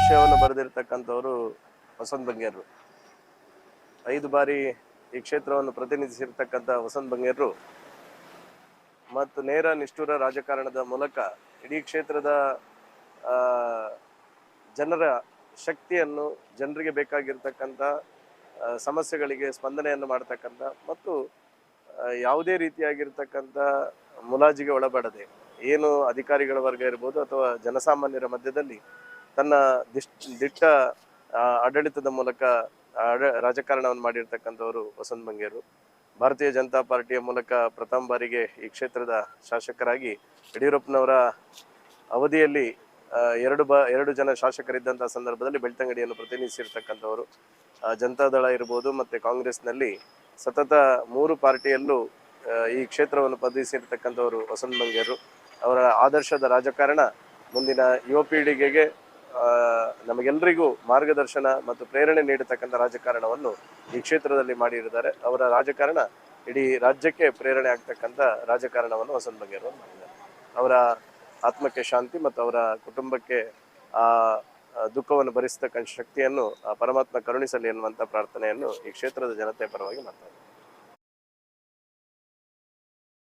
ಆಶಯವನ್ನು ಬರೆದಿರ್ತಕ್ಕಂಥವರು ವಸಂತ್ ಬಂಗೇರ್ರು. 5 ಬಾರಿ ಈ ಕ್ಷೇತ್ರವನ್ನು ಪ್ರತಿನಿಧಿಸಿರ್ತಕ್ಕಂಥ ವಸಂತ್ ಬಂಗೇರ್ರು ಮತ್ತು ನೇರ ನಿಷ್ಠುರ ರಾಜಕಾರಣದ ಮೂಲಕ ಇಡೀ ಕ್ಷೇತ್ರದ ಜನರ ಶಕ್ತಿಯನ್ನು, ಜನರಿಗೆ ಬೇಕಾಗಿರ್ತಕ್ಕಂಥ ಸಮಸ್ಯೆಗಳಿಗೆ ಸ್ಪಂದನೆಯನ್ನು ಮಾಡ್ತಕ್ಕಂಥ ಮತ್ತು ಯಾವುದೇ ರೀತಿಯಾಗಿರ್ತಕ್ಕಂಥ ಮುಲಾಜಿಗೆ ಒಳಪಡದೆ ಏನು ಅಧಿಕಾರಿಗಳ ವರ್ಗ ಇರ್ಬೋದು ಅಥವಾ ಜನಸಾಮಾನ್ಯರ ಮಧ್ಯದಲ್ಲಿ ತನ್ನ ದಿಟ್ಟ ಆಡಳಿತದ ಮೂಲಕ ರಾಜಕಾರಣವನ್ನು ಮಾಡಿರ್ತಕ್ಕಂಥವರು ವಸಂತ್ ಬಂಗೇರು. ಭಾರತೀಯ ಜನತಾ ಪಾರ್ಟಿಯ ಮೂಲಕ ಪ್ರಥಮ ಬಾರಿಗೆ ಈ ಕ್ಷೇತ್ರದ ಶಾಸಕರಾಗಿ ಯಡಿಯೂರಪ್ಪನವರ ಅವಧಿಯಲ್ಲಿ ಎರಡು ಜನ ಶಾಸಕರಿದ್ದಂಥ ಸಂದರ್ಭದಲ್ಲಿ ಬೆಳ್ತಂಗಡಿಯನ್ನು ಪ್ರತಿನಿಧಿಸಿರ್ತಕ್ಕಂಥವರು. ಜನತಾದಳ ಇರ್ಬೋದು ಮತ್ತು ಕಾಂಗ್ರೆಸ್ನಲ್ಲಿ ಸತತ 3 ಪಾರ್ಟಿಯಲ್ಲೂ ಈ ಕ್ಷೇತ್ರವನ್ನು ಪ್ರತಿನಿಧಿಸಿರ್ತಕ್ಕಂಥವರು ವಸಂತ್ ಬಂಗೇರು. ಅವರ ಆದರ್ಶದ ರಾಜಕಾರಣ ಮುಂದಿನ ಯುವ ಪೀಳಿಗೆಗೆ ನಮಗೆಲ್ಲರಿಗೂ ಮಾರ್ಗದರ್ಶನ ಮತ್ತು ಪ್ರೇರಣೆ ನೀಡತಕ್ಕಂಥ ರಾಜಕಾರಣವನ್ನು ಈ ಕ್ಷೇತ್ರದಲ್ಲಿ ಮಾಡಿದ್ದಾರೆ. ಅವರ ರಾಜಕಾರಣ ಇಡೀ ರಾಜ್ಯಕ್ಕೆ ಪ್ರೇರಣೆ ಆಗ್ತಕ್ಕಂಥ ರಾಜಕಾರಣವನ್ನು ವಸಂತ್ ಬಂಗೇರು ಮಾಡಿದ್ದಾರೆ. ಅವರ ಆತ್ಮಕ್ಕೆ ಶಾಂತಿ ಮತ್ತು ಅವರ ಕುಟುಂಬಕ್ಕೆ ದುಃಖವನ್ನು ಭರಿಸತಕ್ಕಂಥ ಶಕ್ತಿಯನ್ನು ಪರಮಾತ್ಮ ಕರುಣಿಸಲಿ ಎನ್ನುವಂಥ ಪ್ರಾರ್ಥನೆಯನ್ನು ಈ ಕ್ಷೇತ್ರದ ಜನತೆ ಪರವಾಗಿ ಮಾಡ್ತಾರೆ.